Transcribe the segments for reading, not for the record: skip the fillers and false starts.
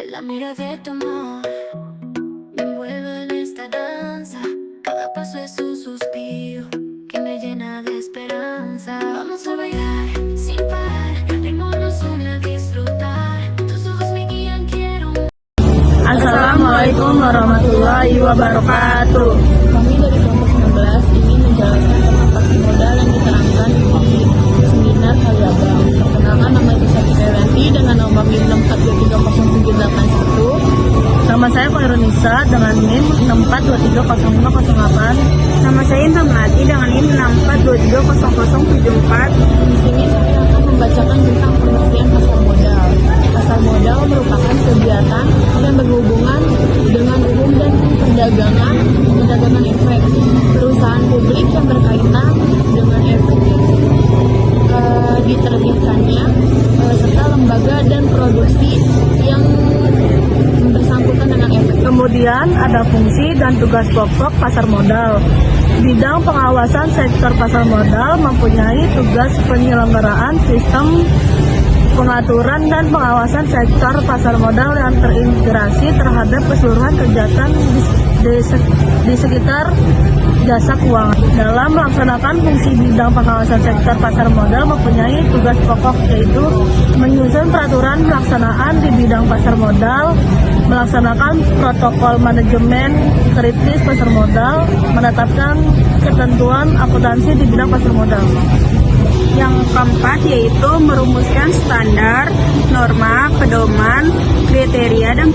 La mira de tu amor me envuelve en esta danza. Cada paso es un suspiro que me llena de esperanza. Vamos a bailar sin parar, el ritmo nos une a disfrutar. Tus ojos me guían, quiero. Assalamualaikum warahmatullahi wabarakatuh. Kami dari kelompok 19 ingin menjelaskan tentang pasti modal yang diterangkan di seminar kali abang. Perkenalkan, nama itu Sati Feranti dengan nomor NIM 6423781. Nama saya Koirunisa dengan NIM 64230508. Nama saya Intan Melati dengan NIM 64230074. Di sini saya akan membacakan tentang pengertian pasar modal. Pasar modal merupakan kegiatan yang berhubungan dengan umum dan perdagangan efek. Perusahaan publik yang berkaitan dengan efek diterbitkannya serta lembaga dan produksi yang bersangkutan dengan efek. Kemudian ada fungsi dan tugas pokok pasar modal. Bidang pengawasan sektor pasar modal mempunyai tugas penyelenggaraan sistem pengaturan dan pengawasan sektor pasar modal yang terintegrasi terhadap keseluruhan kegiatan di sekitar jasa keuangan. Dalam melaksanakan fungsi bidang pengawasan sektor pasar modal mempunyai tugas pokok, yaitu menyusun peraturan pelaksanaan di bidang pasar modal, melaksanakan protokol manajemen kritis pasar modal, menetapkan ketentuan akuntansi di bidang pasar modal. Yang keempat yaitu merumuskan standar, norma, pedoman, kriteria, dan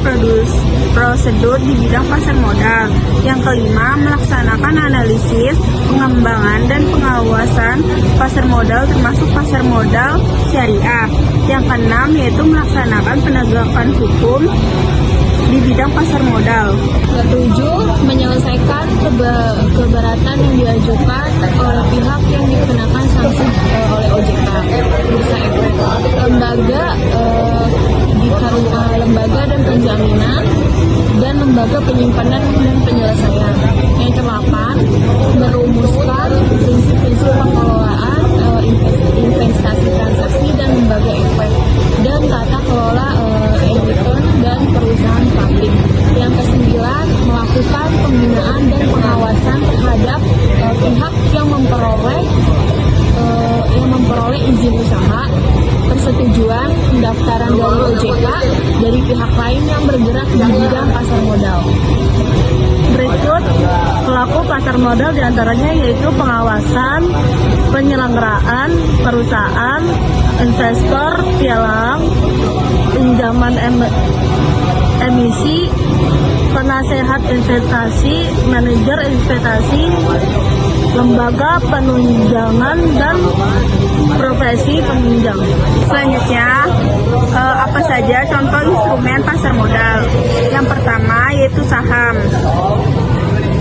prosedur di bidang pasar modal. Yang kelima, melaksanakan analisis, pengembangan, dan pengawasan pasar modal termasuk pasar modal syariah. Yang keenam yaitu melaksanakan penegakan hukum di bidang pasar modal. Ketujuh, menyelesaikan keberatan yang diajukan oleh pihak yang dikenakan sanksi oleh OJK. Bursa efek, lembaga dan penjaminan, dan lembaga penyimpanan dan penyelesaian. Yang kedelapan, merumuskan prinsip-prinsip pengelolaan investasi transaksi dan lembaga efek dan tata kelola emiten dan perusahaan publik. Yang kesembilan, melakukan pembinaan dan pengawasan terhadap pihak yang memperoleh izin usaha, persetujuan pendaftaran dari OJK dari pihak lain yang bergerak di bidang pasar modal. Berikut pelaku pasar modal diantaranya yaitu pengawasan, penyelenggaraan, perusahaan, investor, pialang, pinjaman emisi, penasehat investasi, manajer investasi, lembaga penunjangan, dan profesi peminjam. Selanjutnya, apa saja contoh instrumen pasar modal? Yang pertama yaitu saham.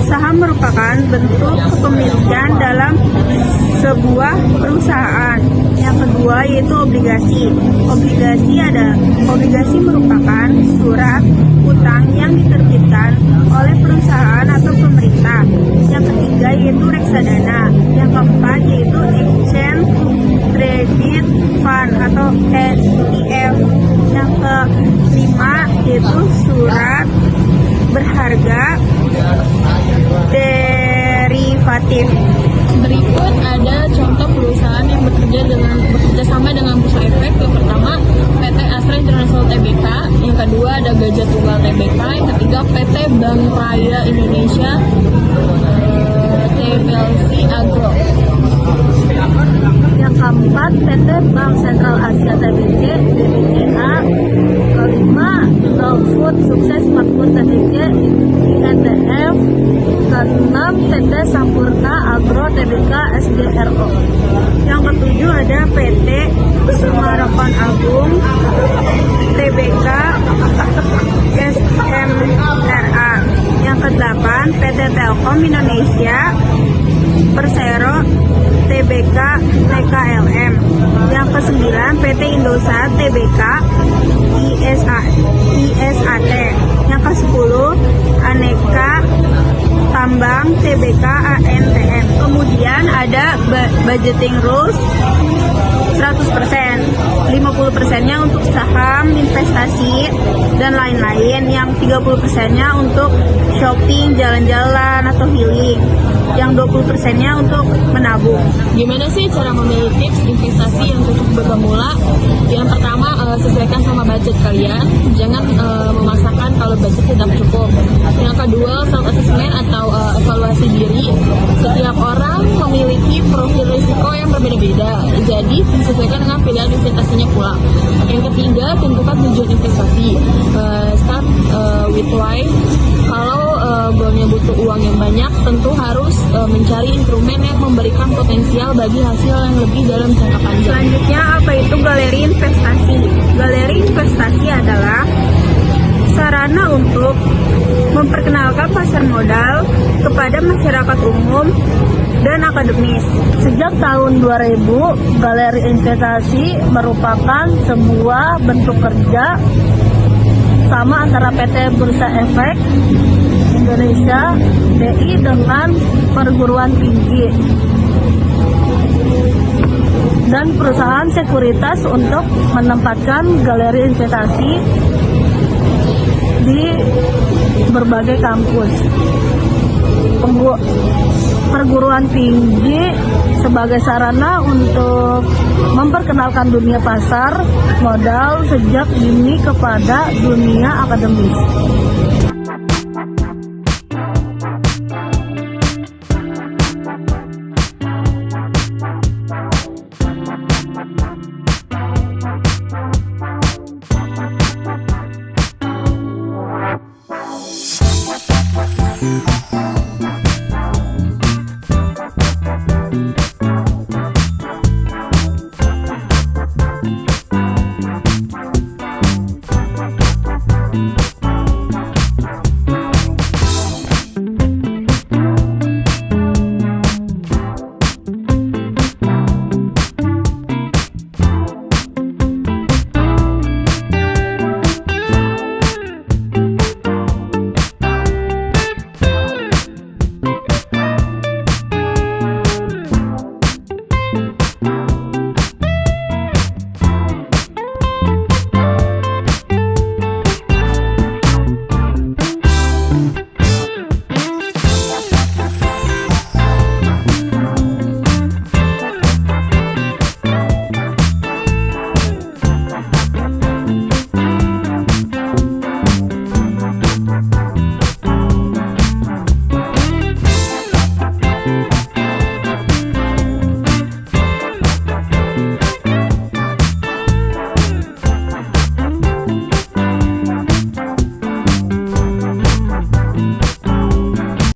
Saham merupakan bentuk kepemilikan dalam sebuah perusahaan. Yang kedua yaitu obligasi. Obligasi merupakan surat utang yang diterbitkan oleh perusahaan atau pemerintah. Yang ketiga yaitu reksadana. Yang keempat yaitu exchange traded fund atau ETF. Yang kelima yaitu surat berharga derivatif. Berikut ada contoh perusahaan yang bekerja sama dengan Bursa Efek. Yang pertama, PT Astra International Tbk. Yang kedua ada Gajah Tunggal Tbk. Yang ketiga, PT Bank Raya Indonesia TBLC Agro. Yang keempat, PT Bank Sentral Asia Tbk (BBCA). Kelima, Food Sukses Makmur Tbk (INTF). Keenam, PT Sampurna Agro Tbk SGRO. Yang ketujuh ada PT Summarecon Agung Tbk SMRA. Yang kedelapan, PT Telkom Indonesia Persero Tbk TKLM. Yang kesembilan, PT Indosat Tbk ISAT. Yang kesepuluh, Aneka Tambang Tbk ANTM. Kemudian ada budgeting rules 100%, 50%-nya untuk saham investasi, dan lain-lain. Yang 30%-nya untuk shopping, jalan-jalan, atau healing. Yang 20%-nya untuk menabung. Gimana sih cara memilih tips investasi yang cocok buat pemula? Yang pertama, sesuaikan sama budget kalian. Jangan memaksakan kalau budget tidak cukup. Yang kedua, self assessment atau evaluasi diri. Setiap orang memiliki profil risiko yang berbeda-beda, jadi disesuaikan dengan pilihan investasinya pula. Yang ketiga, tentukan tujuan investasi. Start with why. Kalau goalnya butuh uang yang banyak, tentu harus mencari instrumen yang memberikan potensial bagi hasil yang lebih dalam jangka panjang. Selanjutnya, apa itu galeri investasi? Galeri investasi adalah sarana untuk memperkenalkan pasar modal kepada masyarakat umum dan akademis. Sejak tahun 2000, galeri investasi merupakan sebuah bentuk kerja sama antara PT Bursa Efek Indonesia (BI) dengan perguruan tinggi dan perusahaan sekuritas untuk menempatkan galeri investasi di berbagai kampus. Perguruan tinggi sebagai sarana untuk memperkenalkan dunia pasar modal sejak dini kepada dunia akademis.